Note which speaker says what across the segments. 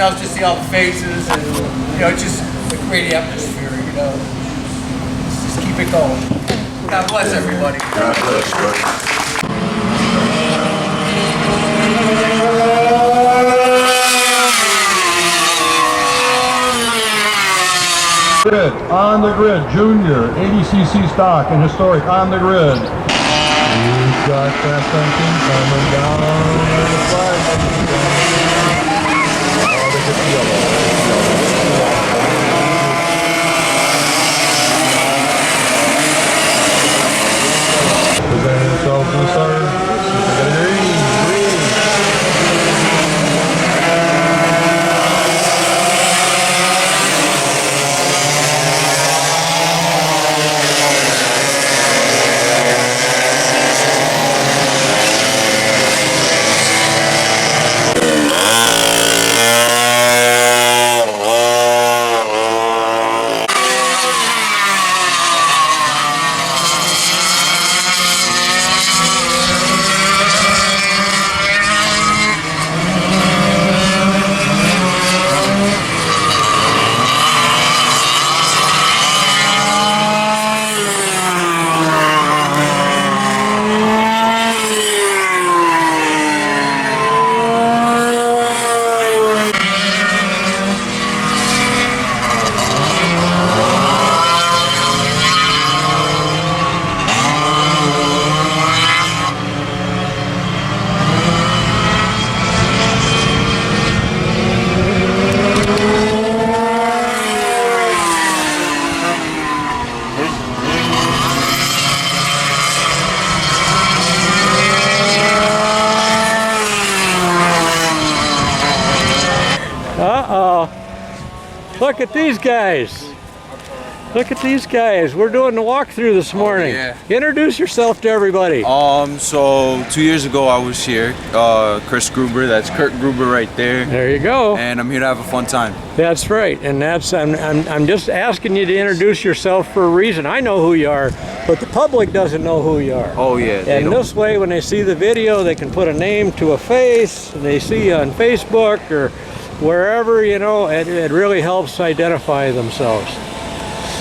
Speaker 1: something else, just see all the faces and, you know, it's just a great atmosphere, you know. Let's just keep it going. God bless everybody.
Speaker 2: God bless, buddy.
Speaker 3: Grid, on the grid, junior, 80cc stock and historic on the grid. You've got that thinking coming down the flag. Oh, they get yellow. Presenting themselves to the start. See if they get a green. Look at these guys. Look at these guys. We're doing the walkthrough this morning.
Speaker 4: Yeah.
Speaker 3: Introduce yourself to everybody.
Speaker 4: So 2 years ago I was here. Chris Gruber, that's Kurt Gruber right there.
Speaker 3: There you go.
Speaker 4: And I'm here to have a fun time.
Speaker 3: That's right. And that's I'm just asking you to introduce yourself for a reason. I know who you are, but the public doesn't know who you are.
Speaker 4: Oh yeah.
Speaker 3: And this way, when they see the video, they can put a name to a face, and they see you on Facebook or wherever, you know, it really helps identify themselves.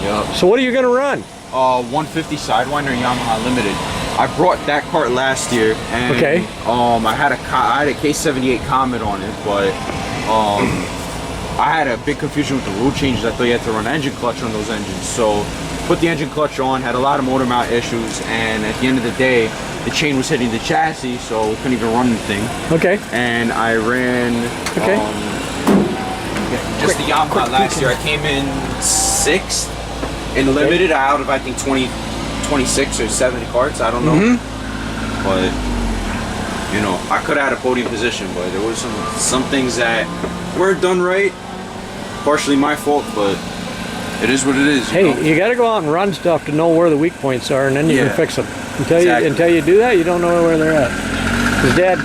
Speaker 4: Yep.
Speaker 3: So what are you going to run?
Speaker 4: 150 Sidewinder Yamaha Limited. I brought that kart last year, and
Speaker 3: okay.
Speaker 4: I had a K78 Comet on it, but I had a big confusion with the rule changes. I thought you had to run engine clutch on those engines. So put the engine clutch on, had a lot of motor mount issues, and at the end of the day, the chain was hitting the chassis, so we couldn't even run the thing. Okay. And I ran just the Yamaha last year. I came in 6th in limited out of I think 26 or 70 karts. I don't know, but you know, I could have had a podium position, but there was some things that weren't done right. Partially my fault, but it is what it is. You know?
Speaker 3: You got to go out and run stuff to know where the weak points are, and then you can fix them. Until you do that, you don't know where they're at. His dad,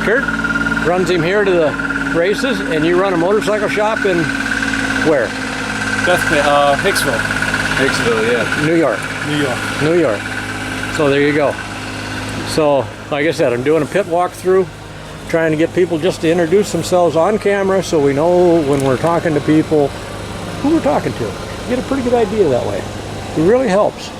Speaker 3: Kurt, runs him here to the races, and you run a motorcycle shop in where?
Speaker 5: Hicksville.
Speaker 4: Hicksville, yeah.
Speaker 3: New York. New York. So there you go. So, like I said, I'm doing a pit walkthrough, trying to get people just to introduce themselves on camera so we know when we're talking to people who we're talking to. Get a pretty good idea that way. It really helps.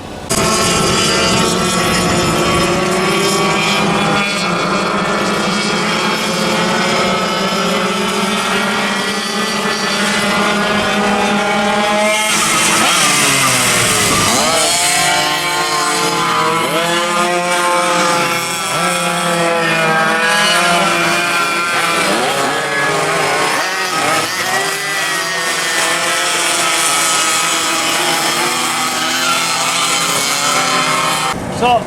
Speaker 3: So,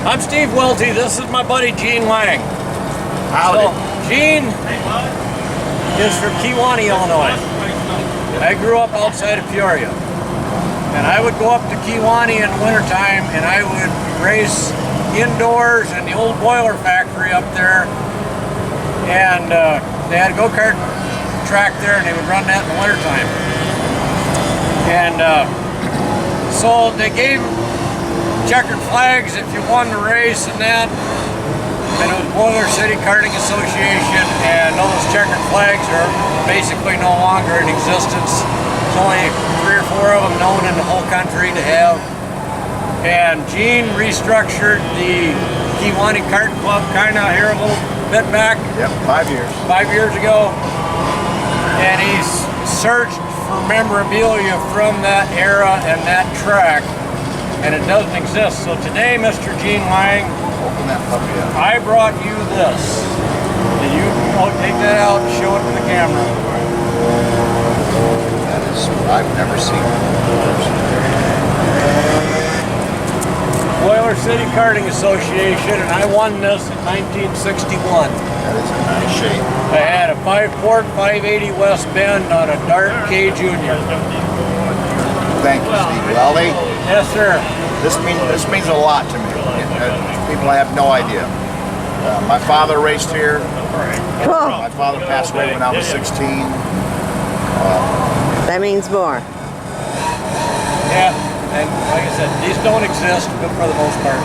Speaker 3: I'm Steve Welty. This is my buddy Gene Lang. Howdy. So, Gene is from Kewanee, Illinois. I grew up outside of Peoria. And I would go up to Kewanee in the wintertime and I would race indoors in the old boiler factory up there. And they had a go-kart track there and they would run that in the wintertime. And so they gave checkered flags if you won the race and that. and it was Boiler City Karting Association, and those checkered flags are basically no longer in existence. There's only 3 or 4 of them known in the whole country to have. And Gene restructured the Kewanee Kart Club kind of here a little bit back.
Speaker 2: Yep, 5 years.
Speaker 3: 5 years ago. And he's searched for memorabilia from that era and that track, and it doesn't exist. So today, Mr. Gene Lang,
Speaker 2: Open that puppy up.
Speaker 3: I brought you this. And you take that out and show it to the camera.
Speaker 2: That is, I've never seen it.
Speaker 3: Boiler City Karting Association, and I won this in 1961.
Speaker 2: That is in nice shape.
Speaker 3: I had a 5-port 580 West Bend on a Dart K Junior.
Speaker 2: Thank you, Steve. Well,
Speaker 3: Yes, sir.
Speaker 2: this means a lot to me. People have no idea. My father raced here. My father passed away when I was 16.
Speaker 6: That means more.
Speaker 3: Yeah, and like I said, these don't exist, but for the most part.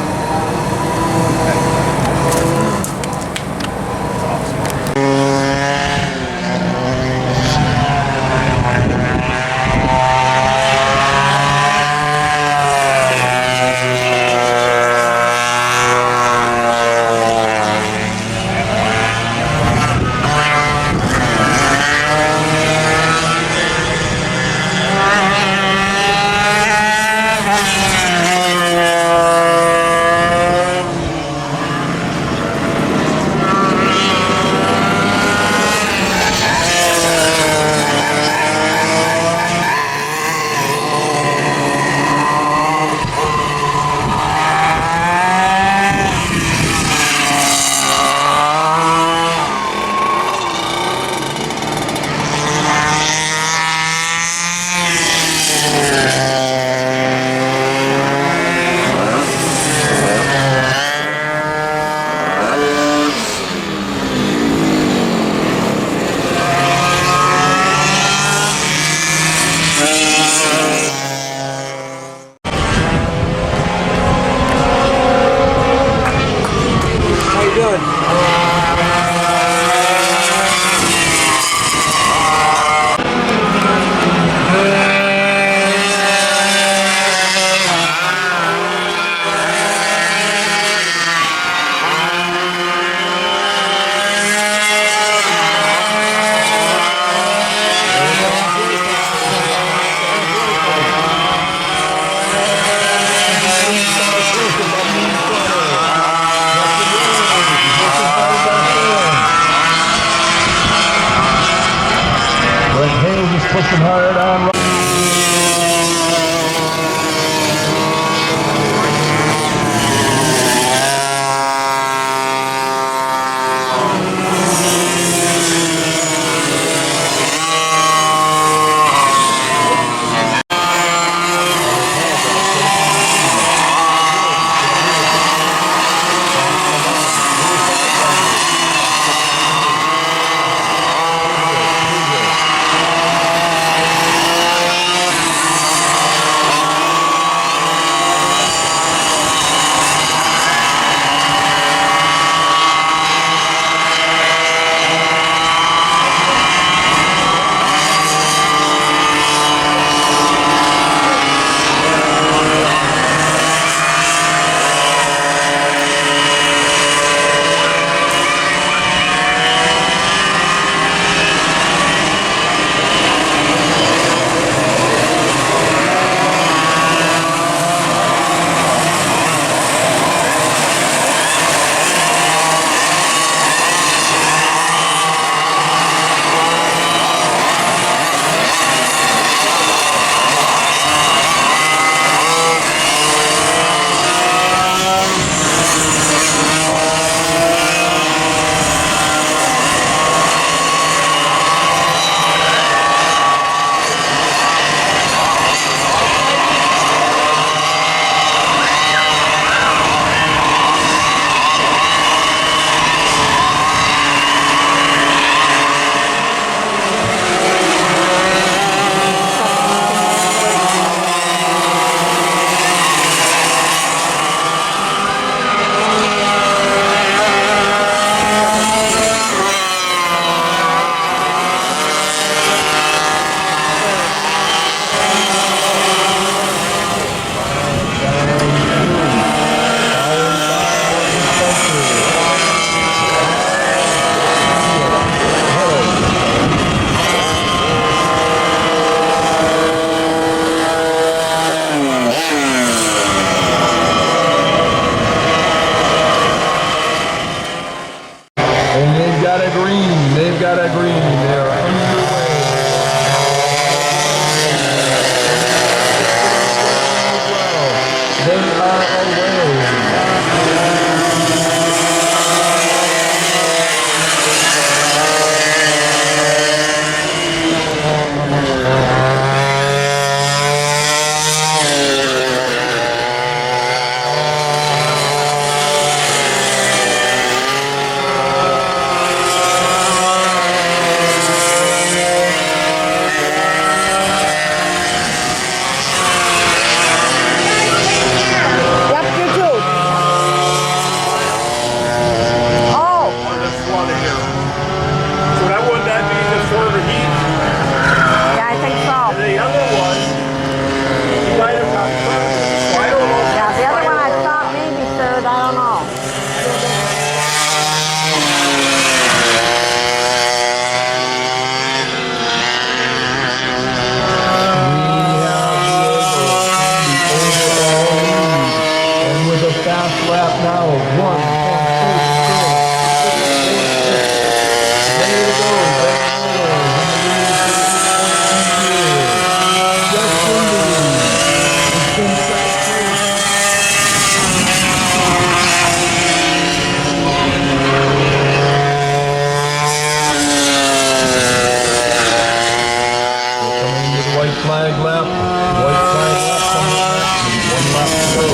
Speaker 6: White flag left on the action. One lap to go.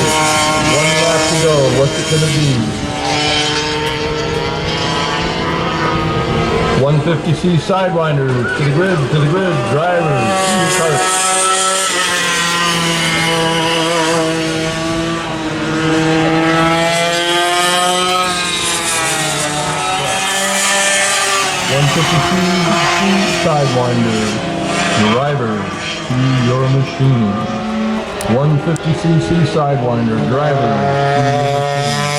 Speaker 6: One lap to go. What's it gonna be? 150C Sidewinders to the grid, drivers, Kart. Sidewinders, drivers, to your machine. 150cc Sidewinder, drivers, to your machine.